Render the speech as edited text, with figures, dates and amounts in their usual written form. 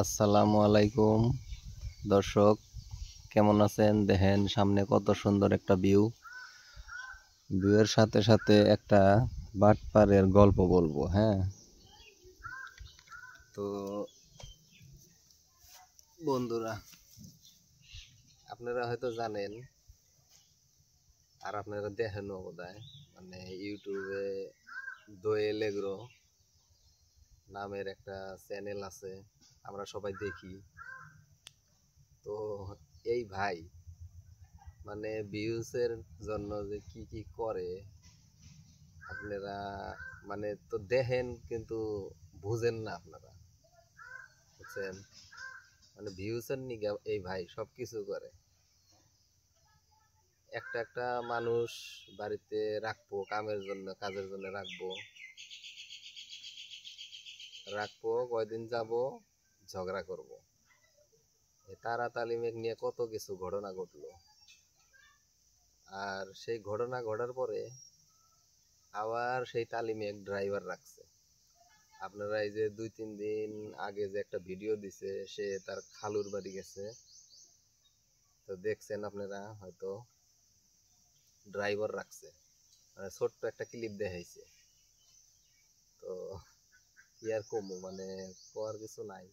আসসালামু আলাইকুম দর্শক, কেমন আছেন? দেখেন সামনে কত সুন্দর একটা ভিউয়ের সাথে সাথে একটা বাটপারের গল্প বলবো। হ্যাঁ, তো বন্ধুরা, আপনারা হয়তো জানেন আর আপনারা দেখেনও বোধহয়, মানে ইউটিউবে দোয়েল এগ্রো নামের একটা চ্যানেল আছে, আমরা সবাই দেখি। তো এই ভাই মানে ভিউসের জন্য যে কি কি করে আপনারা মানে তো দেখেন, কিন্তু বুঝেন না আপনারা, বুঝছেন? মানে ভিউসের নিগে এই ভাই সবকিছু করে। একটা একটা মানুষ বাড়িতে রাখবো, কাজের জন্য রাখবো, কয়দিন যাব ঝগড়া করব। এই তারা তালিমেক নিয়ে কত কিছু ঘটনা ঘটলো, আর সেই ঘটনা ঘটার পরে আবার সেই তালিমে এক ড্রাইভার রাখছে। আপনারা এই যে 2-3 দিন আগে যে একটা ভিডিও দিছে, সে তার খালুর বাড়ি গেছে, তো দেখছেন আপনারা হয়তো, ড্রাইভার রাখছে, মানে ছোট্ট একটা ক্লিপ দেখাইছে। তো কি আর কমু, মানে কোয়ার কিছু নাই।